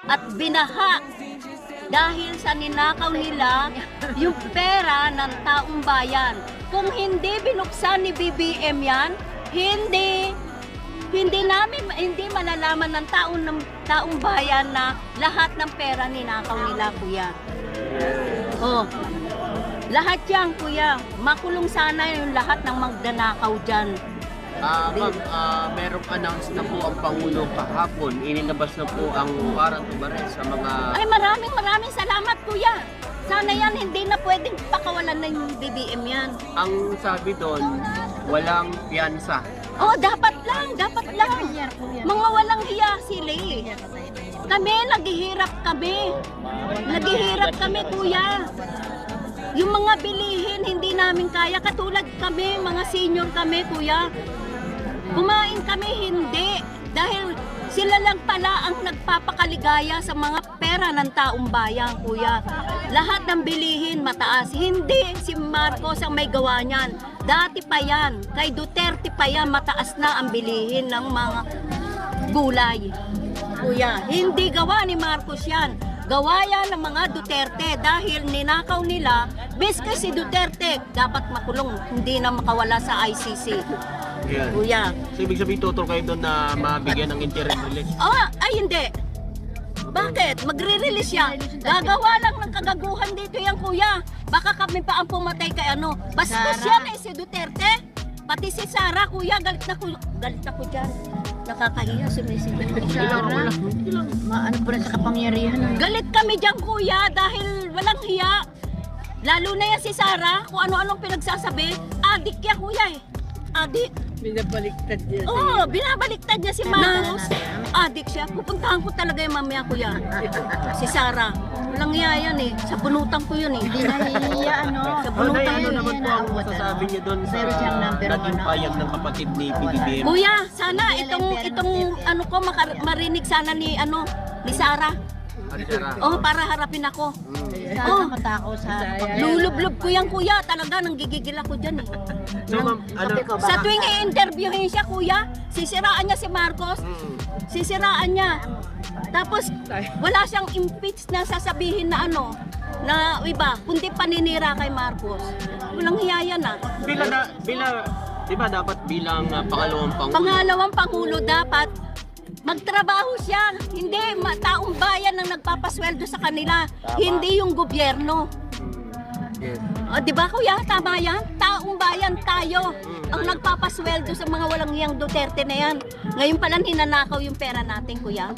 at binaha dahil sa ninakaw nila yung pera ng taong bayan. Kung hindi binuksan ni BBM yan, hindi malalaman ng taong bayan na lahat ng pera ninakaw nila, kuya. Oh. Lahat yan, kuya. Makulong sana yung lahat ng magnanakaw dyan. Ma'am, merong announce na po ang Pangulo kahapon. Inilabas na po ang warrant of arrest sa mga... Ay, maraming salamat, kuya. Sana yan, hindi na pwedeng pakawalan na yung BBM yan. Ang sabi doon, walang piyansa. Oh, dapat lang. Mga walang hiya sila eh. Kami, naghihirap kami, kuya. Yung mga bilihin, hindi namin kaya. Katulad kami, mga senior kami, kuya. Kumain kami, hindi. Dahil sila lang pala ang nagpapakaligaya sa mga pera ng taong bayan, kuya. Lahat ng bilihin mataas. Hindi si Marcos ang may gawa niyan. Dati pa yan. Kay Duterte pa yan, mataas na ang bilihin ng mga gulay. Kuya, hindi gawa ni Marcos yan. Gawa yan ng mga Duterte dahil ninakaw nila. Beske si Duterte dapat makulong, hindi na makawala sa ICC. Yan. Kuya. So, ibig sabihin, tutol kayo doon na mabigyan ng interim release? Ay hindi. Bakit? Magre-release yan. Gagawa lang ng kagaguhan dito yan, kuya. Baka kami pa ang pumatay kay ano. Bastos yan si Duterte. Pati si Sara, kuya, galit na ko dyan. Nakakahiya, sumisigil. Wala. Ano po na sa kapangyarihan? Galit kami dyan, kuya, dahil walang hiya. Lalo na yan si Sara, kung ano-anong pinagsasabi. Adik yan, kuya eh. Adik. Binabaliktad niya. Oo, binabaliktad niya si Marcos. Adik siya. Pupuntahan ko talaga yung mamaya, kuya. Si Sara. Walang hiya yan eh. Sa bunutan ko yun eh. Hindi nahihiya, ano. Sa Ano bunutan ano yun. naman po ang masasabi niyo doon sa Pero siyang number naging one, payag ng kapatid ni PBBM? Kuya, sana itong ano ko marinig sana ni Sara. Oh, para harapin ako. Sana matakaw sa Lulublob ko yan, kuya. Talaga nang gigigil ako diyan eh. So, ma'am, ano? Sa tuwing i-interviewin siya, kuya, sisiraan niya si Marcos. Sisiraan niya. Tapos wala siyang impeach na sasabihin na na iba, kundi paninira kay Marcos. Walang hiya yan ah. Di ba dapat bilang pangalawang Pangulo? Pangalawang Pangulo dapat magtrabaho siya. Hindi, taong bayan ang nagpapasweldo sa kanila. Hindi yung gobyerno. Yes. O, di ba kuya? Tama yan? Taong bayan tayo ang nagpapasweldo sa mga walang hiyang Duterte na yan. Ngayon pala ninanakaw yung pera natin, kuya.